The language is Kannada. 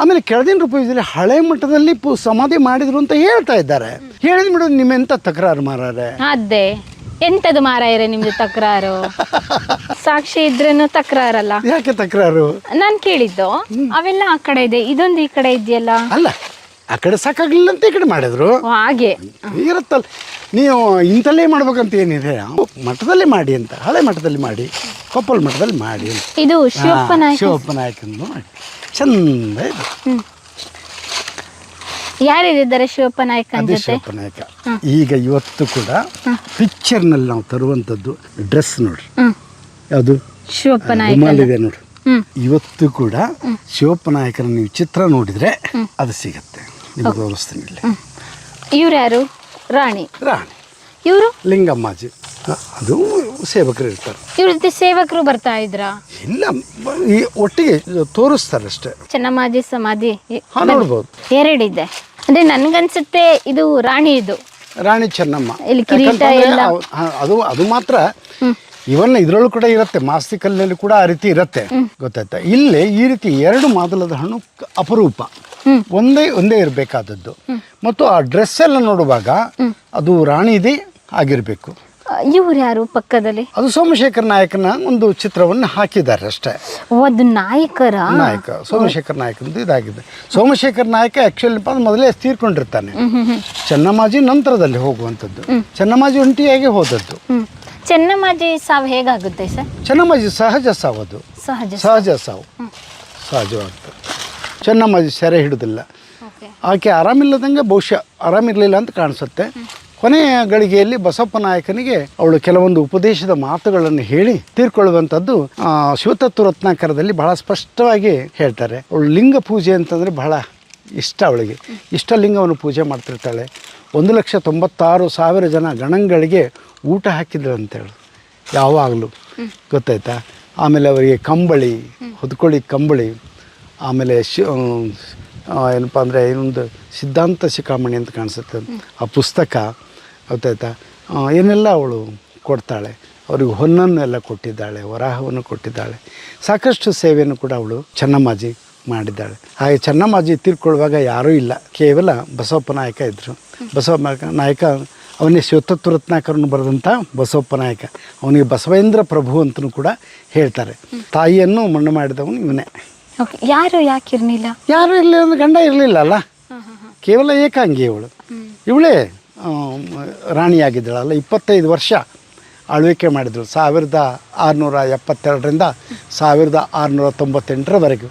ಆಮೇಲೆ ಕೆಳದಿನ ರೂಪಾಯಿದಲ್ಲಿ ಹಳೆ ಮಠದಲ್ಲಿ ಸಮಾಧಿ ಮಾಡಿದ್ರು ಅಂತ ಹೇಳ್ತಾ ಇದ್ದಾರೆ. ಹೇಳಿದ ಮೇಡಮ್ ನಿಮ್ಮೆಂತ ತಕರಾರು ಮಾರಾರೆ? ಅದೇ ಎಂತದು ಮಾರಾಯರೆ ನಿಮ್ದು ತಕರಾರು? ಸಾಕ್ಷಿ ಇದ್ರೇನು ತಕರಾರಲ್ಲ. ಯಾಕೆ ತಕರಾರು? ನಾನ್ ಕೇಳಿದ್ದು ಅವೆಲ್ಲ ಆ ಕಡೆ ಇದೆ, ಇದೊಂದು ಈ ಕಡೆ ಇದೆಯಲ್ಲ. ಅಲ್ಲ, ಆ ಕಡೆ ಸಾಕಾಗ್ಲಿಲ್ಲ ಅಂತ ಈ ಕಡೆ ಮಾಡಿದ್ರು. ಹಾಗೆ ಇರುತ್ತಲ್ಲ, ನೀವು ಇಂಥಲ್ಲೇ ಮಾಡ್ಬೇಕಂತ ಏನಿದೆ, ಮಠದಲ್ಲಿ ಮಾಡಿ ಅಂತ, ಹಳೆ ಮಠದಲ್ಲಿ ಮಾಡಿ, ಕೊಪ್ಪಳ ಮಠದಲ್ಲಿ ಮಾಡಿ ಅಂತ. ಇದು ಶಿವಪ್ಪ ನಾಯಕಂದು ಮಾಡಿ ಚಂದ ಇದೆ. ಯಾರಿದ್ದಾರೆ ಶಿವಪ್ಪ ನಾಯಕ ಅದೇ ಶಿವಪ್ಪ ನಾಯಕ. ಈಗ ಇವತ್ತು ಕೂಡ ಪಿಕ್ಚರ್ನಲ್ಲಿ ನಾವು ತರುವಂಥದ್ದು ಡ್ರೆಸ್ ನೋಡ್ರಿ, ಯಾವುದು ಶಿವಪ್ಪ ನಾಯಕ ಇದೆ ನೋಡ್ರಿ. ಇವತ್ತು ಕೂಡ ಶಿವಪ್ಪ ನಾಯಕನ ನೀವು ಚಿತ್ರ ನೋಡಿದ್ರೆ ಅದು ಸಿಗತ್ತೆ, ನಿಮ್ಗೆ ತೋರಿಸ್ತೀನಿ ಇಲ್ಲಿ. ಇವ್ರು ಯಾರು? ರಾಣಿ. ಇವರು ಲಿಂಗಮ್ಮಾಜಿ, ಅದು ಸೇವಕರು ಇರ್ತಾರೆ. ಇವ್ರ ಜೊತೆ ಸೇವಕರು ಬರ್ತಾ ಇದ್ರ? ಇಲ್ಲ, ಈ ಒಟ್ಟಿಗೆ ತೋರಿಸ್ತಾರೆ ಅಷ್ಟೇ. ಚೆನ್ನಮ್ಮಾಜಿ ಸಮಾಧಿ ನೋಡ್ಬೋದು, ಎರಡಿದೆ. ಅಂದ್ರೆ ನನ್ಗನ್ಸುತ್ತೆ ಇದು ರಾಣಿ, ಇದು ರಾಣಿ ಚೆನ್ನಮ್ಮ. ಇಲ್ಲಿ ಕಿರೀಟ ಎಲ್ಲ ಅದು ಮಾತ್ರ ಇವನ್ನ ಇದ್ರಲ್ಲೂ ಕೂಡ ಇರುತ್ತೆ, ಮಾಸ್ತಿಕಲ್ಲಿನಲ್ಲಿ ಕೂಡ ಆ ರೀತಿ ಇರುತ್ತೆ, ಗೊತ್ತಾಯ್ತಾ? ಇಲ್ಲೇ ಈ ರೀತಿ ಎರಡು ಮಾದಲದ ಹಣ್ಣು ಅಪರೂಪ, ಒಂದೇ ಇರಬೇಕಾದದ್ದು. ಮತ್ತು ಆ ಡ್ರೆಸ್ ಎಲ್ಲ ನೋಡುವಾಗ ಅದು ರಾಣಿದೇ ಆಗಿರಬೇಕು. ಇವ್ರು ಯಾರು ಪಕ್ಕದಲ್ಲಿ? ಅದು ಸೋಮಶೇಖರ ನಾಯಕನ ಒಂದು ಚಿತ್ರವನ್ನು ಹಾಕಿದ್ದಾರೆ ಅಷ್ಟೇ. ಅದು ನಾಯಕ ಸೋಮಶೇಖರ ನಾಯಕಂದು ಇದಾಗಿದೆ. ಸೋಮಶೇಖರ ನಾಯಕ ಆ್ಯಕ್ಚುಲಿ ಮೊದಲೇ ತೀರ್ಕೊಂಡಿರ್ತಾನೆ. ಚೆನ್ನಮ್ಮಾಜಿ ನಂತರದಲ್ಲಿ ಹೋಗುವಂಥದ್ದು, ಚೆನ್ನಮ್ಮಾಜಿ ಒಂಟಿಯಾಗಿ ಹೋದದ್ದು. ಚೆನ್ನಮ್ಮಾಜಿ ಸಾವು ಹೇಗಾಗುತ್ತೆ ಸರ್? ಚೆನ್ನಮ್ಮಾಜಿ ಸಹಜ ಸಾವು, ಅದು ಸಹಜ ಸಾವು, ಸಹಜವಾಗ್ತದೆ. ಚೆನ್ನಮ್ಮಾಜಿ ಸೆರೆ ಹಿಡಿದಿಲ್ಲ, ಆಕೆ ಆರಾಮಿಲ್ಲದಂಗೆ ಬಹುಶಃ ಆರಾಮಿರಲಿಲ್ಲ ಅಂತ ಕಾಣಿಸುತ್ತೆ. ಕೊನೆಯ ಗಳಿಗೆಯಲ್ಲಿ ಬಸವಪ್ಪ ನಾಯಕನಿಗೆ ಅವಳು ಕೆಲವೊಂದು ಉಪದೇಶದ ಮಾತುಗಳನ್ನು ಹೇಳಿ ತೀರ್ಕೊಳ್ಳುವಂಥದ್ದು ಶಿವತತ್ವ ರತ್ನಾಕರದಲ್ಲಿ ಬಹಳ ಸ್ಪಷ್ಟವಾಗಿ ಹೇಳ್ತಾರೆ. ಅವಳು ಲಿಂಗ ಪೂಜೆ ಅಂತಂದರೆ ಬಹಳ ಇಷ್ಟ, ಅವಳಿಗೆ ಇಷ್ಟಲಿಂಗವನ್ನು ಪೂಜೆ ಮಾಡ್ತಿರ್ತಾಳೆ. 1,96,000 ಜನ ಗಣಗಳಿಗೆ ಊಟ ಹಾಕಿದ್ರು ಅಂತೇಳಿ ಯಾವಾಗಲೂ, ಗೊತ್ತಾಯ್ತಾ? ಆಮೇಲೆ ಅವರಿಗೆ ಕಂಬಳಿ, ಹೊದ್ಕೊಳ್ಳಿ ಕಂಬಳಿ, ಆಮೇಲೆ ಏನಪ್ಪ ಅಂದರೆ ಇನ್ನೊಂದು ಸಿದ್ಧಾಂತ ಶಿಖಾಮಣಿ ಅಂತ ಕಾಣಿಸುತ್ತೆ, ಆ ಪುಸ್ತಕ, ಗೊತ್ತಾಯ್ತಾ? ಏನೆಲ್ಲ ಅವಳು ಕೊಡ್ತಾಳೆ. ಅವ್ರಿಗೆ ಹೊನ್ನನ್ನೆಲ್ಲ ಕೊಟ್ಟಿದ್ದಾಳೆ, ವರಾಹವನ್ನು ಕೊಟ್ಟಿದ್ದಾಳೆ. ಸಾಕಷ್ಟು ಸೇವೆಯನ್ನು ಕೂಡ ಅವಳು ಚೆನ್ನಮ್ಮಾಜಿ ಮಾಡಿದ್ದಾಳೆ. ಹಾಗೆ ಚೆನ್ನಮ್ಮಾಜಿ ತೀರ್ಕೊಳ್ಳುವಾಗ ಯಾರೂ ಇಲ್ಲ, ಕೇವಲ ಬಸವಪ್ಪ ನಾಯಕ ಇದ್ದರು. ಬಸವಪ್ಪ ನಾಯಕ ಅವನೇ ಶಿವತತ್ವ ರತ್ನಾಕರನ್ನು ಬರೆದಂಥ ಬಸವಪ್ಪ ನಾಯಕ. ಅವನಿಗೆ ಬಸವೇಂದ್ರ ಪ್ರಭು ಅಂತಲೂ ಕೂಡ ಹೇಳ್ತಾರೆ. ತಾಯಿಯನ್ನು ಮಣ್ಣು ಮಾಡಿದವನು ಇವನೇ. ಯಾರು ಯಾಕಿರ್ಲಿಲ್ಲ? ಯಾರು ಇಲ್ಲ ಅಂದ್ರೆ ಗಂಡ ಇರಲಿಲ್ಲ ಅಲ್ಲ, ಕೇವಲ ಏಕಾಂಗಿ ಇವಳು. ಇವಳೇ ರಾಣಿಯಾಗಿದ್ದಳಲ್ಲ, 25 ವರ್ಷ ಆಳ್ವಿಕೆ ಮಾಡಿದಳು, 1672ರಿಂದ 1698ರವರೆಗೂ.